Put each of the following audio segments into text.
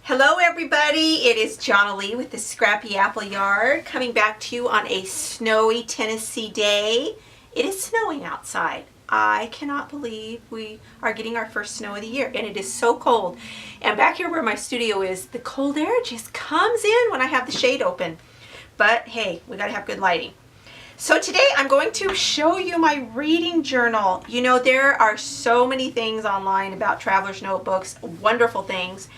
Hello everybody, it is JOHN'ALEE with the Scrappy Apple Yard coming back to you on a snowy Tennessee day. It is snowing outside. I cannot believe we are getting our first snow of the year, and it is so cold. And back here where my studio is, the cold air just comes in when I have the shade open. But hey, we gotta have good lighting. So today I'm going to show you my reading journal. You know, there are so many things online about Traveler's notebooks, wonderful things.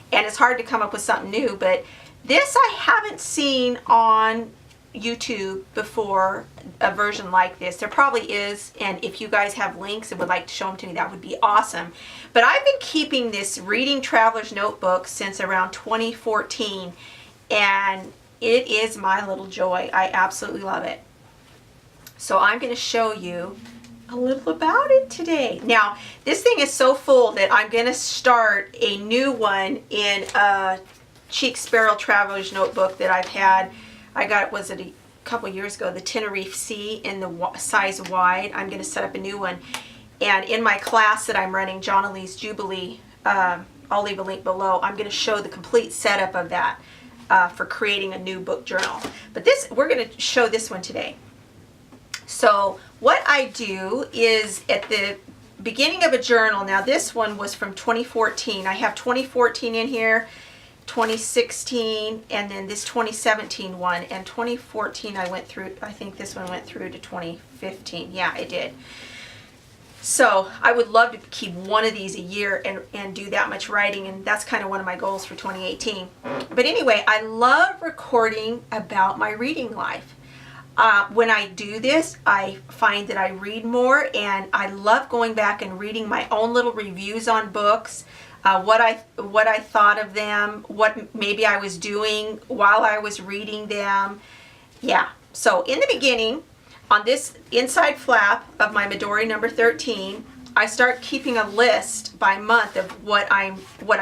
And it's hard to come up with something new, but this I haven't seen on YouTube before, a version like this. There probably is, and if you guys have links and would like to show them to me, that would be awesome. But I've been keeping this Reading Traveler's notebook since around 2014, and it is my little joy. I absolutely love it. So I'm going to show you a little about it today. Now, this thing is so full that I'm going to start a new one in a Cheek Sparrow Traveler's notebook that I've had. I got it, was it a couple years ago, the Tenerife C in the size wide. I'm going to set up a new one. And in my class that I'm running, JOHN'ALEE'S Jubilee, I'll leave a link below, I'm going to show the complete setup of that for creating a new book journal. But this, we're going to show this one today. So what I do is at the beginning of a journal, now this one was from 2014. I have 2014 in here, 2016, and then this 2017 one. And 2014 I went through, I think this one went through to 2015. Yeah, it did. So I would love to keep one of these a year and do that much writing, and that's kind of one of my goals for 2018. But anyway, I love recording about my reading life. When I do this, I find that I read more, and I love going back and reading my own little reviews on books, what I thought of them, what maybe I was doing while I was reading them. Yeah, so in the beginning, on this inside flap of my Midori number 13, I start keeping a list by month of what I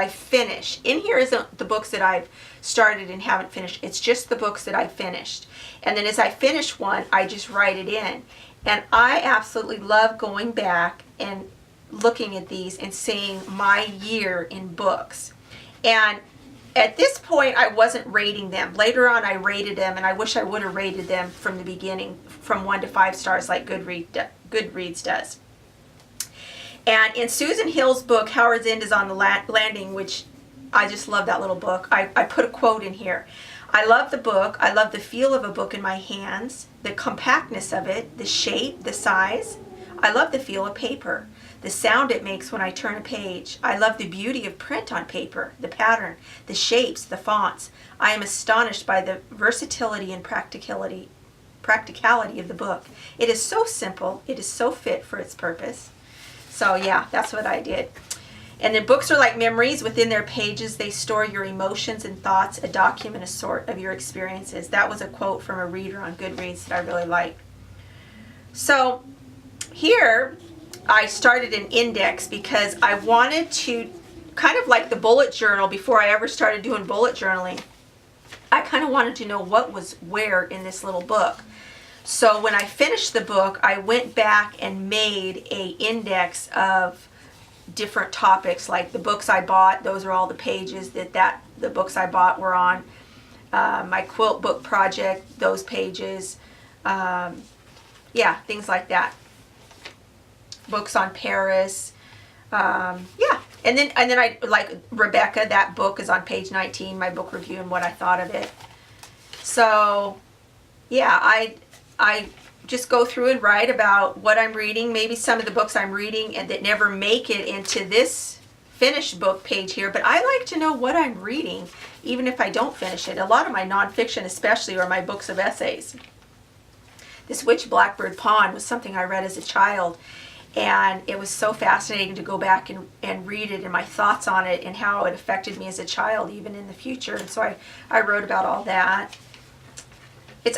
finish. In here isn't the books that I've started and haven't finished. It's just the books that I finished. And then as I finish one, I just write it in. And I absolutely love going back and looking at these and seeing my year in books. And at this point, I wasn't rating them. Later on, I rated them, and I wish I would have rated them from the beginning, from 1 to 5 stars like Goodreads does. And in Susan Hill's book, Howard's End is on the Landing, which I just love that little book. I put a quote in here. I love the book. I love the feel of a book in my hands, the compactness of it, the shape, the size. I love the feel of paper, the sound it makes when I turn a page. I love the beauty of print on paper, the pattern, the shapes, the fonts. I am astonished by the versatility and practicality of the book. It is so simple. It is so fit for its purpose. So yeah, that's what I did. And then books are like memories. Within their pages, they store your emotions and thoughts, a document, a sort of your experiences. That was a quote from a reader on Goodreads that I really liked. So here, I started an index because I wanted to, kind of like the bullet journal before I ever started doing bullet journaling, I kind of wanted to know what was where in this little book. So when I finished the book, I went back and made an index of different topics, like the books I bought. Those are all the pages that the books I bought were on. My quilt book project, those pages. Yeah, things like that. Books on Paris. Yeah, and then I like Rebecca. That book is on page 19. My book review and what I thought of it. So yeah, I just go through and write about what I'm reading, maybe some of the books I'm reading and that never make it into this finished book page here, but I like to know what I'm reading, even if I don't finish it. A lot of my nonfiction especially are my books of essays. This Witch Blackbird Pond was something I read as a child, and it was so fascinating to go back and read it and my thoughts on it and how it affected me as a child, even in the future. And so I wrote about all that.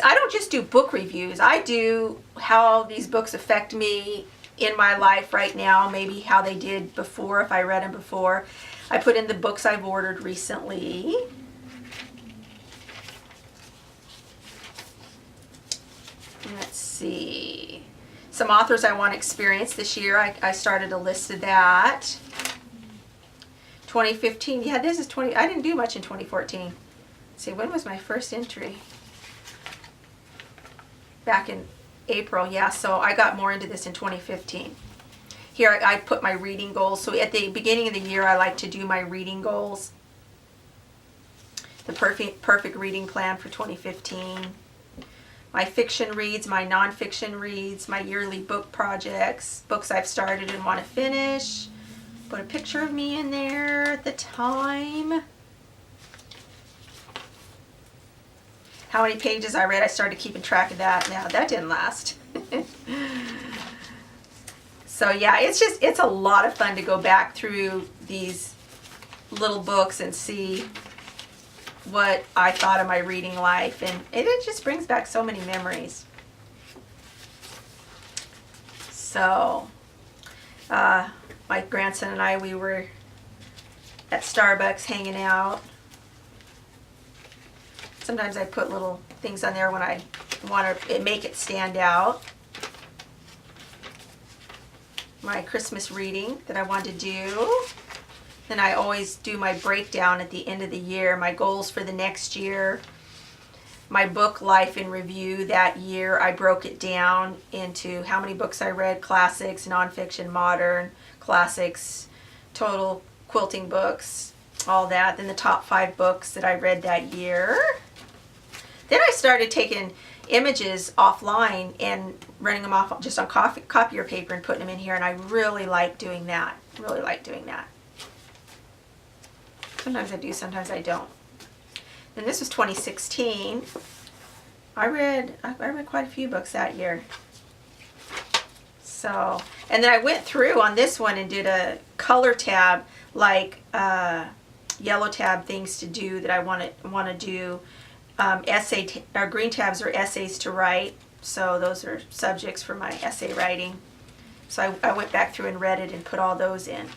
I don't just do book reviews. I do how these books affect me in my life right now, maybe how they did before, if I read them before. I put in the books I've ordered recently. Let's see. Some authors I want to experience this year. I started a list of that. 2015. Yeah, this is 20. I didn't do much in 2014. Let's see, when was my first entry? Back in April. Yeah, so I got more into this in 2015. Here I put my reading goals. So at the beginning of the year, I like to do my reading goals. The perfect reading plan for 2015. My fiction reads, my nonfiction reads, my yearly book projects, books I've started and want to finish. Put a picture of me in there at the time. How many pages I read, I started keeping track of that. Now, that didn't last. So yeah, it's a lot of fun to go back through these little books and see what I thought of my reading life, and it just brings back so many memories. So my grandson and I, we were at Starbucks hanging out. Sometimes I put little things on there when I want to make it stand out. My Christmas reading that I want to do. Then I always do my breakdown at the end of the year, my goals for the next year. My book life in review that year, I broke it down into how many books I read, classics, nonfiction, modern, classics, total quilting books, all that. Then the top 5 books that I read that year. Then I started taking images offline and running them off just on copier paper and putting them in here, and I really like doing that. Really like doing that. Sometimes I do, sometimes I don't. And this was 2016. I read quite a few books that year. So, and then I went through on this one and did a color tab, like yellow tab things to do that I want to do. Green tabs are essays to write. So those are subjects for my essay writing. So I went back through and read it and put all those in.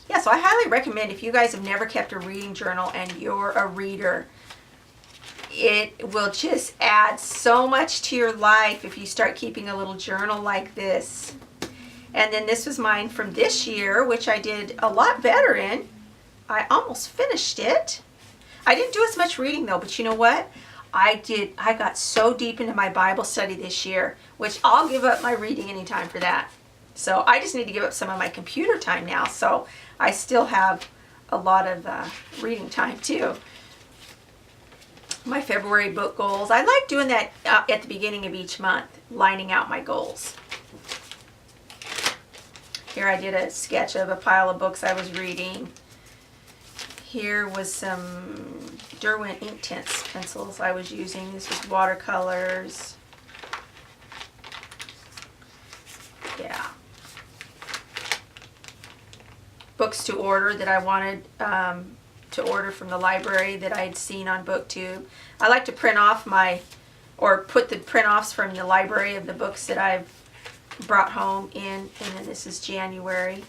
Yeah, so I highly recommend, if you guys have never kept a reading journal and you're a reader, it will just add so much to your life if you start keeping a little journal like this. And then this was mine from this year, which I did a lot better in. I almost finished it. I didn't do as much reading though, but you know what? I got so deep into my Bible study this year, which I'll give up my reading anytime for that. So I just need to give up some of my computer time now. So I still have a lot of reading time too. My February book goals. I like doing that at the beginning of each month, lining out my goals. Here I did a sketch of a pile of books I was reading. Here was some Derwent Inktense pencils I was using. This was watercolors. Yeah. Books to order that I wanted to order from the library that I had seen on BookTube. I like to print off or put the print offs from the library of the books that I've brought home in, and then this is January.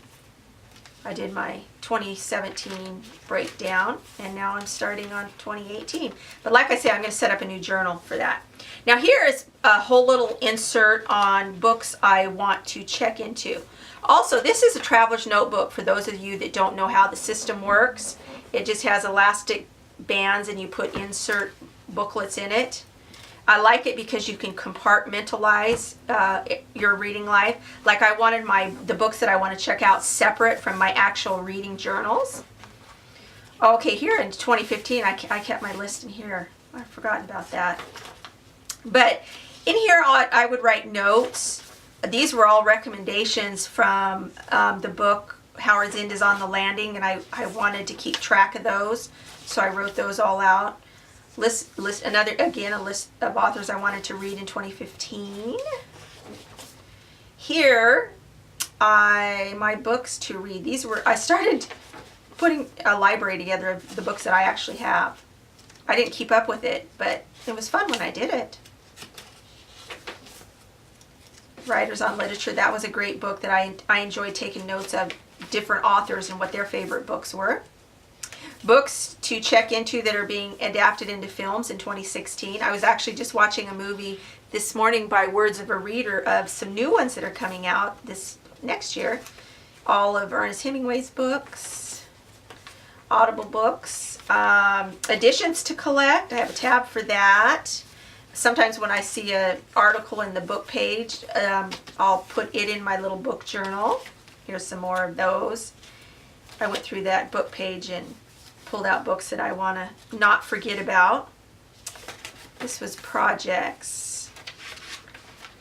I did my 2017 breakdown, and now I'm starting on 2018. But like I say, I'm going to set up a new journal for that. Now here is a whole little insert on books I want to check into. Also, this is a traveler's notebook for those of you that don't know how the system works. It just has elastic bands and you put insert booklets in it. I like it because you can compartmentalize your reading life. Like I wanted the books that I want to check out separate from my actual reading journals. Okay, here in 2015, I kept my list in here. I've forgotten about that. But in here, I would write notes. These were all recommendations from the book Howard's End is on the Landing, and I wanted to keep track of those, so I wrote those all out. A list of authors I wanted to read in 2015. Here, my books to read. I started putting a library together of the books that I actually have. I didn't keep up with it, but it was fun when I did it. Writers on Literature, that was a great book that I enjoyed taking notes of different authors and what their favorite books were. Books to check into that are being adapted into films in 2016. I was actually just watching a movie this morning by Words of a Reader of some new ones that are coming out this next year. all of Ernest Hemingway's books, Audible books, editions to collect. I have a tab for that. Sometimes when I see an article in the book page, I'll put it in my little book journal. Here's some more of those. I went through that book page and pulled out books that I want to not forget about. This was projects.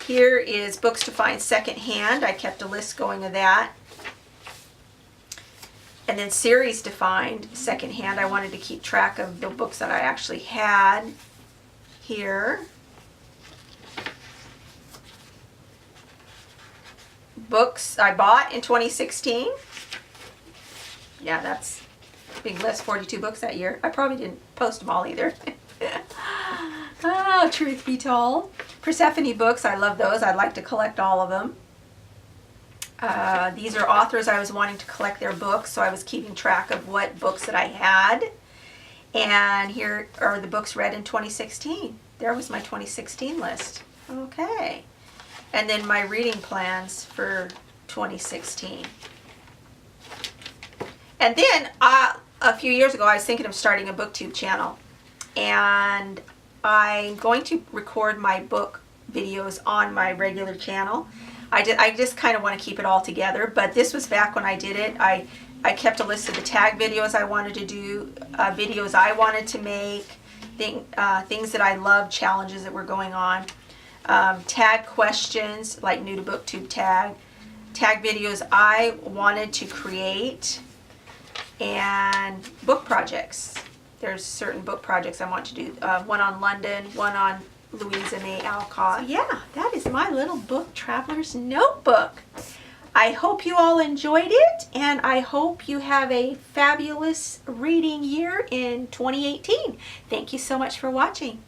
Here is books to find secondhand. I kept a list going of that. And then series to find secondhand. I wanted to keep track of the books that I actually had here. Books I bought in 2016. Yeah, that's a big list, 42 books that year. I probably didn't post them all either. Oh, truth be told. Persephone books, I love those. I'd like to collect all of them. These are authors I was wanting to collect their books, so I was keeping track of what books that I had. And here are the books read in 2016. There was my 2016 list. Okay. And then my reading plans for 2016. And then a few years ago, I was thinking of starting a BookTube channel. And I'm going to record my book videos on my regular channel. I just kind of want to keep it all together, but this was back when I did it. I kept a list of the tag videos I wanted to do, videos I wanted to make, things that I loved, challenges that were going on, tag questions like new to BookTube tag videos I wanted to create, and book projects. There's certain book projects I want to do, one on London, one on Louisa May Alcott. So yeah, that is my little book Traveler's Notebook. I hope you all enjoyed it, and I hope you have a fabulous reading year in 2018. Thank you so much for watching.